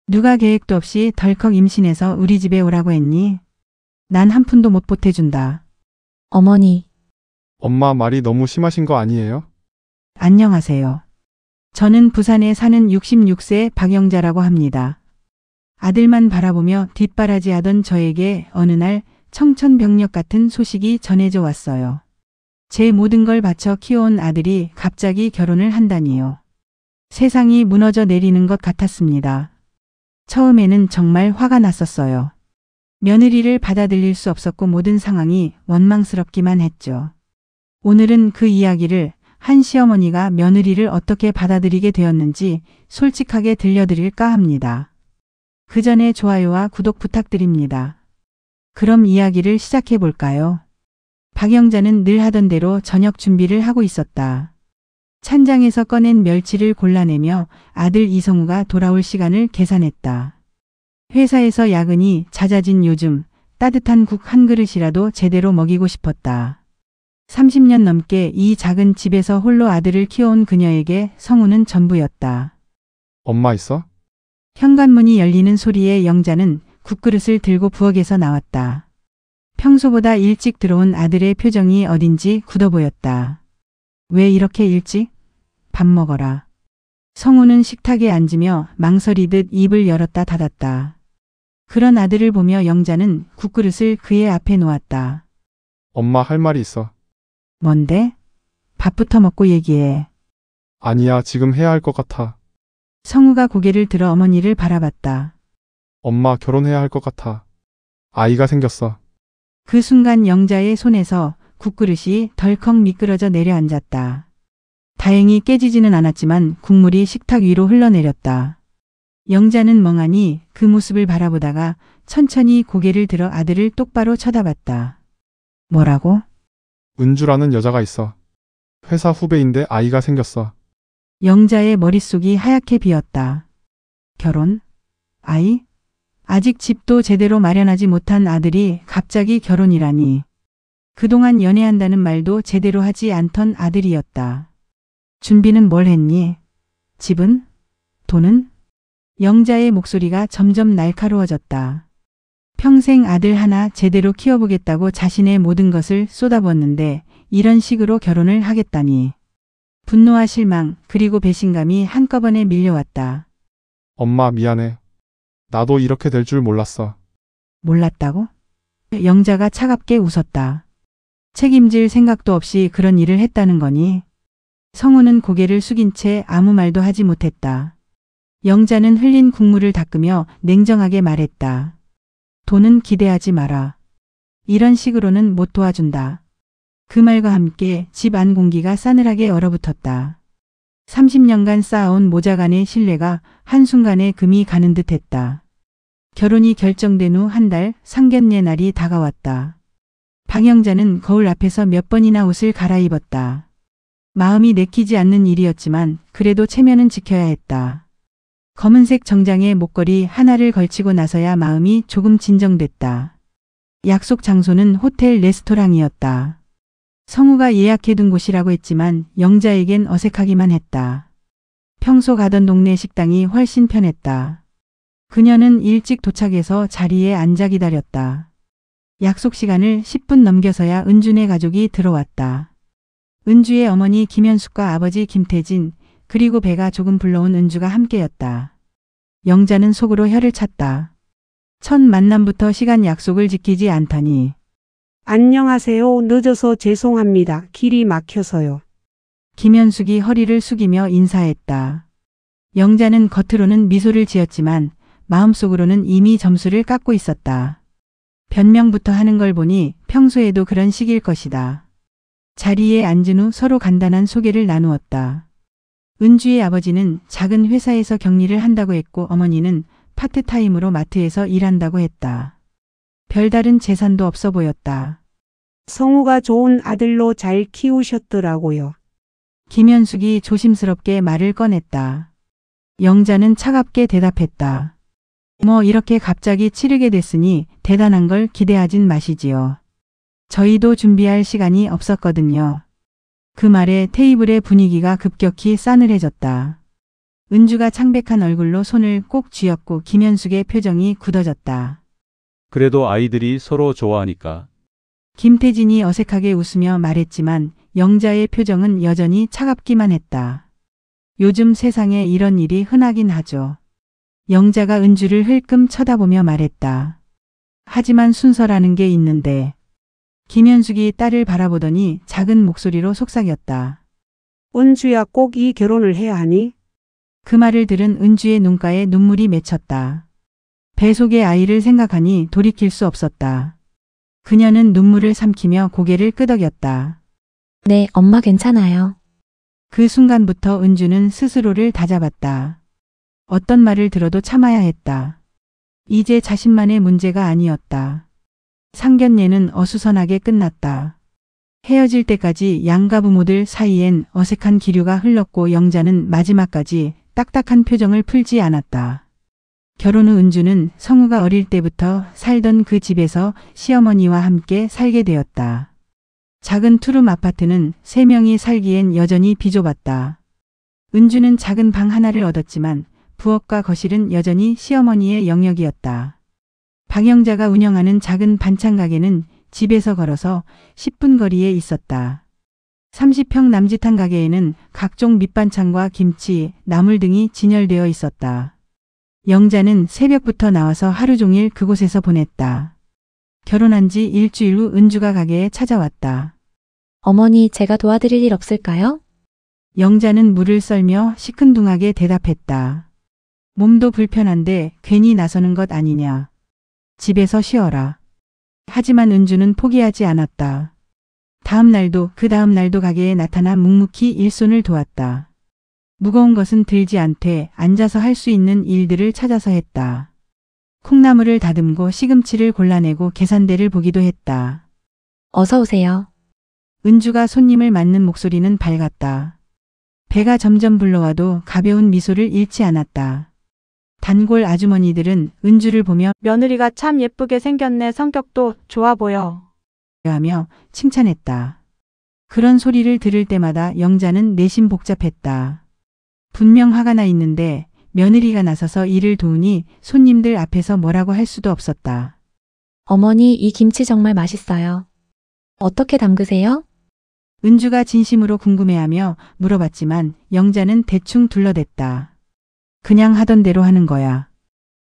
누가 계획도 없이 덜컥 임신해서 우리 집에 오라고 했니? 난 한 푼도 못 보태준다. 어머니, 엄마 말이 너무 심하신 거 아니에요? 안녕하세요. 저는 부산에 사는 66세 박영자라고 합니다. 아들만 바라보며 뒷바라지하던 저에게 어느 날 청천벽력 같은 소식이 전해져 왔어요. 제 모든 걸 바쳐 키워온 아들이 갑자기 결혼을 한다니요. 세상이 무너져 내리는 것 같았습니다. 처음에는 정말 화가 났었어요. 며느리를 받아들일 수 없었고 모든 상황이 원망스럽기만 했죠. 오늘은 그 이야기를 한 시어머니가 며느리를 어떻게 받아들이게 되었는지 솔직하게 들려드릴까 합니다. 그 전에 좋아요와 구독 부탁드립니다. 그럼 이야기를 시작해 볼까요? 박영자는 늘 하던 대로 저녁 준비를 하고 있었다. 찬장에서 꺼낸 멸치를 골라내며 아들 이성우가 돌아올 시간을 계산했다. 회사에서 야근이 잦아진 요즘 따뜻한 국 한 그릇이라도 제대로 먹이고 싶었다. 30년 넘게 이 작은 집에서 홀로 아들을 키워온 그녀에게 성우는 전부였다. 엄마 있어? 현관문이 열리는 소리에 영자는 국그릇을 들고 부엌에서 나왔다. 평소보다 일찍 들어온 아들의 표정이 어딘지 굳어 보였다. 왜 이렇게 일찍? 밥 먹어라. 성우는 식탁에 앉으며 망설이듯 입을 열었다 닫았다. 그런 아들을 보며 영자는 국그릇을 그의 앞에 놓았다. 엄마 할 말이 있어. 뭔데? 밥부터 먹고 얘기해. 아니야, 지금 해야 할 것 같아. 성우가 고개를 들어 어머니를 바라봤다. 엄마 결혼해야 할 것 같아. 아이가 생겼어. 그 순간 영자의 손에서 국그릇이 덜컥 미끄러져 내려앉았다. 다행히 깨지지는 않았지만 국물이 식탁 위로 흘러내렸다. 영자는 멍하니 그 모습을 바라보다가 천천히 고개를 들어 아들을 똑바로 쳐다봤다. 뭐라고? 은주라는 여자가 있어. 회사 후배인데 아이가 생겼어. 영자의 머릿속이 하얗게 비었다. 결혼? 아이? 아직 집도 제대로 마련하지 못한 아들이 갑자기 결혼이라니. 그동안 연애한다는 말도 제대로 하지 않던 아들이었다. 준비는 뭘 했니? 집은? 돈은? 영자의 목소리가 점점 날카로워졌다. 평생 아들 하나 제대로 키워보겠다고 자신의 모든 것을 쏟아부었는데 이런 식으로 결혼을 하겠다니. 분노와 실망 그리고 배신감이 한꺼번에 밀려왔다. 엄마 미안해. 나도 이렇게 될 줄 몰랐어. 몰랐다고? 영자가 차갑게 웃었다. 책임질 생각도 없이 그런 일을 했다는 거니? 성우는 고개를 숙인 채 아무 말도 하지 못했다. 영자는 흘린 국물을 닦으며 냉정하게 말했다. 돈은 기대하지 마라. 이런 식으로는 못 도와준다. 그 말과 함께 집 안 공기가 싸늘하게 얼어붙었다. 30년간 쌓아온 모자 간의 신뢰가 한순간에 금이 가는 듯 했다. 결혼이 결정된 후 한 달 상견례 날이 다가왔다. 박영자는 거울 앞에서 몇 번이나 옷을 갈아입었다. 마음이 내키지 않는 일이었지만 그래도 체면은 지켜야 했다. 검은색 정장에 목걸이 하나를 걸치고 나서야 마음이 조금 진정됐다. 약속 장소는 호텔 레스토랑이었다. 성우가 예약해둔 곳이라고 했지만 영자에겐 어색하기만 했다. 평소 가던 동네 식당이 훨씬 편했다. 그녀는 일찍 도착해서 자리에 앉아 기다렸다. 약속 시간을 10분 넘겨서야 은주네 가족이 들어왔다. 은주의 어머니 김현숙과 아버지 김태진 그리고 배가 조금 불러온 은주가 함께였다. 영자는 속으로 혀를 찼다. 첫 만남부터 시간 약속을 지키지 않다니. 안녕하세요. 늦어서 죄송합니다. 길이 막혀서요. 김현숙이 허리를 숙이며 인사했다. 영자는 겉으로는 미소를 지었지만 마음속으로는 이미 점수를 깎고 있었다. 변명부터 하는 걸 보니 평소에도 그런 식일 것이다. 자리에 앉은 후 서로 간단한 소개를 나누었다. 은주의 아버지는 작은 회사에서 격리를 한다고 했고 어머니는 파트타임으로 마트에서 일한다고 했다. 별다른 재산도 없어 보였다. 성우가 좋은 아들로 잘 키우셨더라고요. 김현숙이 조심스럽게 말을 꺼냈다. 영자는 차갑게 대답했다. 뭐 이렇게 갑자기 치르게 됐으니 대단한 걸 기대하진 마시지요. 저희도 준비할 시간이 없었거든요. 그 말에 테이블의 분위기가 급격히 싸늘해졌다. 은주가 창백한 얼굴로 손을 꼭 쥐었고 김현숙의 표정이 굳어졌다. 그래도 아이들이 서로 좋아하니까. 김태진이 어색하게 웃으며 말했지만 영자의 표정은 여전히 차갑기만 했다. 요즘 세상에 이런 일이 흔하긴 하죠. 영자가 은주를 흘끔 쳐다보며 말했다. 하지만 순서라는 게 있는데. 김현숙이 딸을 바라보더니 작은 목소리로 속삭였다. 은주야, 꼭 이 결혼을 해야 하니? 그 말을 들은 은주의 눈가에 눈물이 맺혔다. 배 속의 아이를 생각하니 돌이킬 수 없었다. 그녀는 눈물을 삼키며 고개를 끄덕였다. 네, 엄마 괜찮아요. 그 순간부터 은주는 스스로를 다잡았다. 어떤 말을 들어도 참아야 했다. 이제 자신만의 문제가 아니었다. 상견례는 어수선하게 끝났다. 헤어질 때까지 양가 부모들 사이엔 어색한 기류가 흘렀고 영자는 마지막까지 딱딱한 표정을 풀지 않았다. 결혼 후 은주는 성우가 어릴 때부터 살던 그 집에서 시어머니와 함께 살게 되었다. 작은 투룸 아파트는 3명이 살기엔 여전히 비좁았다. 은주는 작은 방 하나를 얻었지만 부엌과 거실은 여전히 시어머니의 영역이었다. 박영자가 운영하는 작은 반찬 가게는 집에서 걸어서 10분 거리에 있었다. 30평 남짓한 가게에는 각종 밑반찬과 김치, 나물 등이 진열되어 있었다. 영자는 새벽부터 나와서 하루 종일 그곳에서 보냈다. 결혼한 지 일주일 후 은주가 가게에 찾아왔다. 어머니, 제가 도와드릴 일 없을까요? 영자는 물을 썰며 시큰둥하게 대답했다. 몸도 불편한데 괜히 나서는 것 아니냐. 집에서 쉬어라. 하지만 은주는 포기하지 않았다. 다음 날도 그 다음 날도 가게에 나타나 묵묵히 일손을 도왔다. 무거운 것은 들지 않되 앉아서 할 수 있는 일들을 찾아서 했다. 콩나물을 다듬고 시금치를 골라내고 계산대를 보기도 했다. 어서 오세요. 은주가 손님을 맞는 목소리는 밝았다. 배가 점점 불러와도 가벼운 미소를 잃지 않았다. 단골 아주머니들은 은주를 보며 며느리가 참 예쁘게 생겼네. 성격도 좋아 보여. 하며 칭찬했다. 그런 소리를 들을 때마다 영자는 내심 복잡했다. 분명 화가 나 있는데 며느리가 나서서 일을 도우니 손님들 앞에서 뭐라고 할 수도 없었다. 어머니, 이 김치 정말 맛있어요. 어떻게 담그세요? 은주가 진심으로 궁금해하며 물어봤지만 영자는 대충 둘러댔다. 그냥 하던 대로 하는 거야.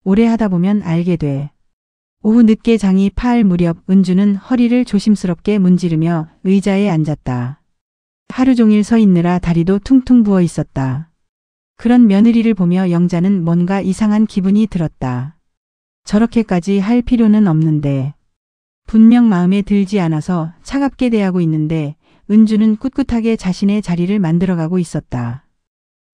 오래 하다 보면 알게 돼. 오후 늦게 장이 파할 무렵 은주는 허리를 조심스럽게 문지르며 의자에 앉았다. 하루 종일 서 있느라 다리도 퉁퉁 부어 있었다. 그런 며느리를 보며 영자는 뭔가 이상한 기분이 들었다. 저렇게까지 할 필요는 없는데. 분명 마음에 들지 않아서 차갑게 대하고 있는데 은주는 꿋꿋하게 자신의 자리를 만들어가고 있었다.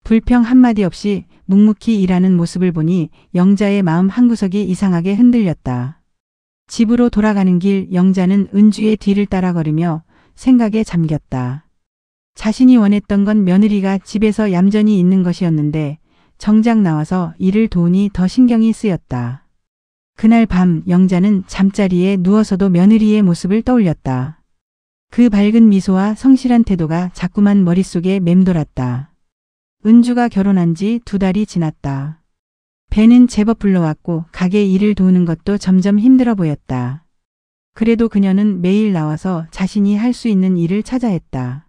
불평 한마디 없이 묵묵히 일하는 모습을 보니 영자의 마음 한구석이 이상하게 흔들렸다. 집으로 돌아가는 길 영자는 은주의 뒤를 따라 걸으며 생각에 잠겼다. 자신이 원했던 건 며느리가 집에서 얌전히 있는 것이었는데 정작 나와서 일을 도우니 더 신경이 쓰였다. 그날 밤 영자는 잠자리에 누워서도 며느리의 모습을 떠올렸다. 그 밝은 미소와 성실한 태도가 자꾸만 머릿속에 맴돌았다. 은주가 결혼한 지 2달이 지났다. 배는 제법 불러왔고 가게 일을 도우는 것도 점점 힘들어 보였다. 그래도 그녀는 매일 나와서 자신이 할 수 있는 일을 찾아 했다.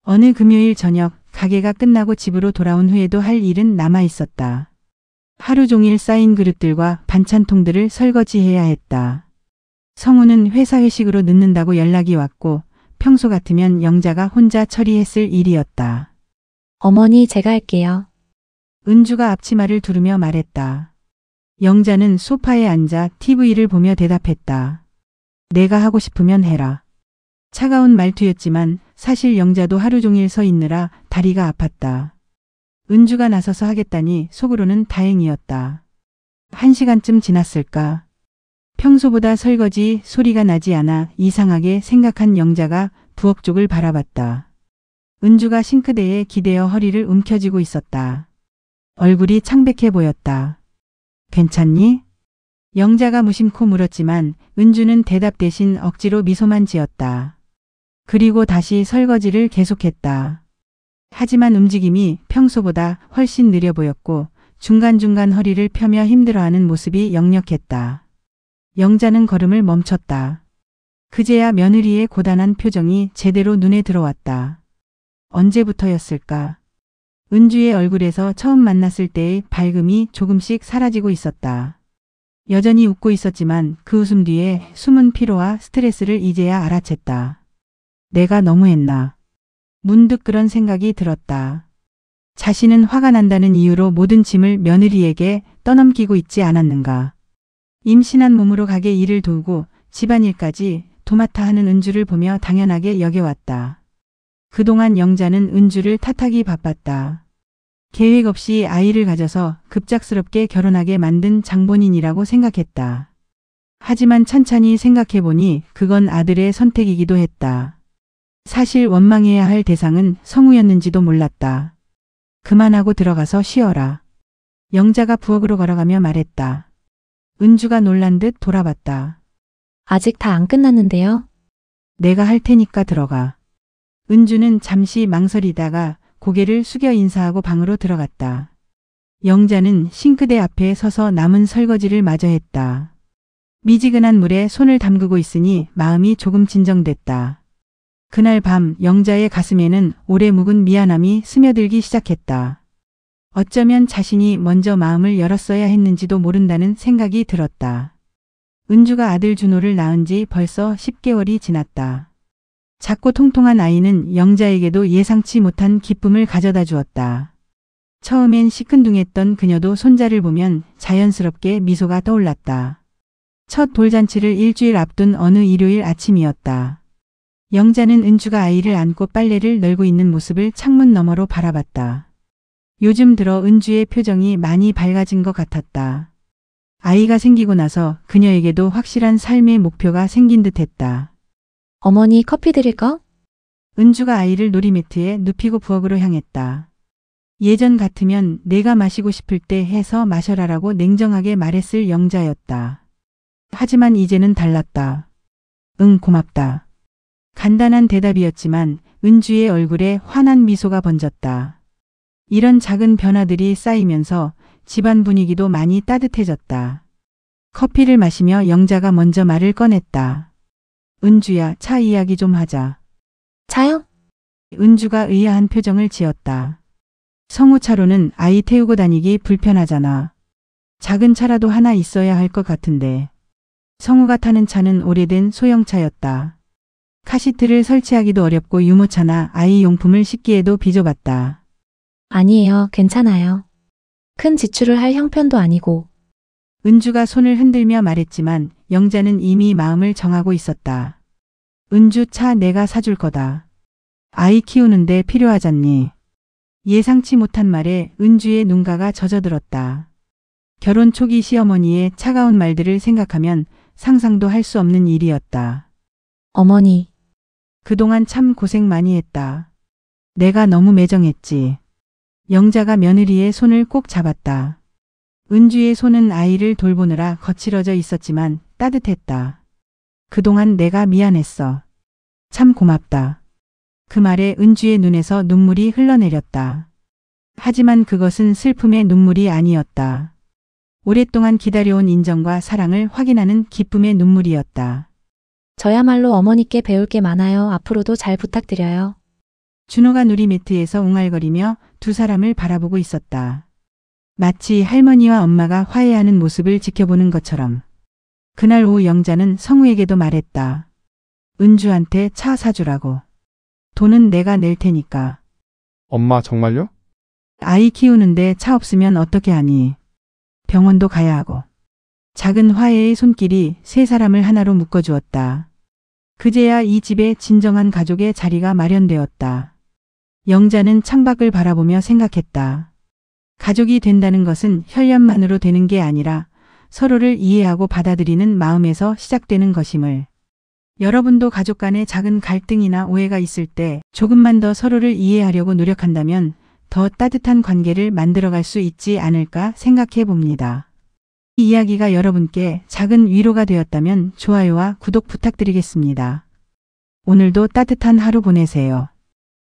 어느 금요일 저녁 가게가 끝나고 집으로 돌아온 후에도 할 일은 남아 있었다. 하루 종일 쌓인 그릇들과 반찬통들을 설거지해야 했다. 성우는 회사 회식으로 늦는다고 연락이 왔고 평소 같으면 영자가 혼자 처리했을 일이었다. 어머니, 제가 할게요. 은주가 앞치마를 두르며 말했다. 영자는 소파에 앉아 TV를 보며 대답했다. 내가 하고 싶으면 해라. 차가운 말투였지만 사실 영자도 하루 종일 서 있느라 다리가 아팠다. 은주가 나서서 하겠다니 속으로는 다행이었다. 1시간쯤 지났을까. 평소보다 설거지 소리가 나지 않아 이상하게 생각한 영자가 부엌 쪽을 바라봤다. 은주가 싱크대에 기대어 허리를 움켜쥐고 있었다. 얼굴이 창백해 보였다. 괜찮니? 영자가 무심코 물었지만 은주는 대답 대신 억지로 미소만 지었다. 그리고 다시 설거지를 계속했다. 하지만 움직임이 평소보다 훨씬 느려 보였고 중간중간 허리를 펴며 힘들어하는 모습이 역력했다. 영자는 걸음을 멈췄다. 그제야 며느리의 고단한 표정이 제대로 눈에 들어왔다. 언제부터였을까? 은주의 얼굴에서 처음 만났을 때의 밝음이 조금씩 사라지고 있었다. 여전히 웃고 있었지만 그 웃음 뒤에 숨은 피로와 스트레스를 이제야 알아챘다. 내가 너무했나? 문득 그런 생각이 들었다. 자신은 화가 난다는 이유로 모든 짐을 며느리에게 떠넘기고 있지 않았는가? 임신한 몸으로 가게 일을 도우고 집안일까지 도맡아 하는 은주를 보며 당연하게 여겨왔다. 그동안 영자는 은주를 탓하기 바빴다. 계획 없이 아이를 가져서 급작스럽게 결혼하게 만든 장본인이라고 생각했다. 하지만 찬찬히 생각해보니 그건 아들의 선택이기도 했다. 사실 원망해야 할 대상은 성우였는지도 몰랐다. 그만하고 들어가서 쉬어라. 영자가 부엌으로 걸어가며 말했다. 은주가 놀란 듯 돌아봤다. 아직 다 안 끝났는데요. 내가 할 테니까 들어가. 은주는 잠시 망설이다가 고개를 숙여 인사하고 방으로 들어갔다. 영자는 싱크대 앞에 서서 남은 설거지를 마저 했다. 미지근한 물에 손을 담그고 있으니 마음이 조금 진정됐다. 그날 밤 영자의 가슴에는 오래 묵은 미안함이 스며들기 시작했다. 어쩌면 자신이 먼저 마음을 열었어야 했는지도 모른다는 생각이 들었다. 은주가 아들 준호를 낳은 지 벌써 10개월이 지났다. 작고 통통한 아이는 영자에게도 예상치 못한 기쁨을 가져다 주었다. 처음엔 시큰둥했던 그녀도 손자를 보면 자연스럽게 미소가 떠올랐다. 첫 돌잔치를 일주일 앞둔 어느 일요일 아침이었다. 영자는 은주가 아이를 안고 빨래를 널고 있는 모습을 창문 너머로 바라봤다. 요즘 들어 은주의 표정이 많이 밝아진 것 같았다. 아이가 생기고 나서 그녀에게도 확실한 삶의 목표가 생긴 듯했다. 어머니 커피 드릴 거? 은주가 아이를 놀이매트에 눕히고 부엌으로 향했다. 예전 같으면 내가 마시고 싶을 때 해서 마셔라라고 냉정하게 말했을 영자였다. 하지만 이제는 달랐다. 응, 고맙다. 간단한 대답이었지만 은주의 얼굴에 환한 미소가 번졌다. 이런 작은 변화들이 쌓이면서 집안 분위기도 많이 따뜻해졌다. 커피를 마시며 영자가 먼저 말을 꺼냈다. 은주야, 차 이야기 좀 하자. 차요? 은주가 의아한 표정을 지었다. 성우차로는 아이 태우고 다니기 불편하잖아. 작은 차라도 하나 있어야 할 것 같은데. 성우가 타는 차는 오래된 소형차였다. 카시트를 설치하기도 어렵고 유모차나 아이 용품을 싣기에도 비좁았다. 아니에요. 괜찮아요. 큰 지출을 할 형편도 아니고. 은주가 손을 흔들며 말했지만 영자는 이미 마음을 정하고 있었다. 은주, 차 내가 사줄 거다. 아이 키우는데 필요하잖니. 예상치 못한 말에 은주의 눈가가 젖어들었다. 결혼 초기 시어머니의 차가운 말들을 생각하면 상상도 할 수 없는 일이었다. 어머니, 그동안 참 고생 많이 했다. 내가 너무 매정했지. 영자가 며느리의 손을 꼭 잡았다. 은주의 손은 아이를 돌보느라 거칠어져 있었지만 따뜻했다. 그동안 내가 미안했어. 참 고맙다. 그 말에 은주의 눈에서 눈물이 흘러내렸다. 하지만 그것은 슬픔의 눈물이 아니었다. 오랫동안 기다려온 인정과 사랑을 확인하는 기쁨의 눈물이었다. 저야말로 어머니께 배울 게 많아요. 앞으로도 잘 부탁드려요. 준호가 누리매트에서 웅알거리며 두 사람을 바라보고 있었다. 마치 할머니와 엄마가 화해하는 모습을 지켜보는 것처럼. 그날 오후 영자는 성우에게도 말했다. 은주한테 차 사주라고. 돈은 내가 낼 테니까. 엄마 정말요? 아이 키우는데 차 없으면 어떻게 하니? 병원도 가야 하고. 작은 화해의 손길이 세 사람을 하나로 묶어주었다. 그제야 이 집에 진정한 가족의 자리가 마련되었다. 영자는 창밖을 바라보며 생각했다. 가족이 된다는 것은 혈연만으로 되는 게 아니라 서로를 이해하고 받아들이는 마음에서 시작되는 것임을. 여러분도 가족 간에 작은 갈등이나 오해가 있을 때 조금만 더 서로를 이해하려고 노력한다면 더 따뜻한 관계를 만들어갈 수 있지 않을까 생각해 봅니다. 이 이야기가 여러분께 작은 위로가 되었다면 좋아요와 구독 부탁드리겠습니다. 오늘도 따뜻한 하루 보내세요.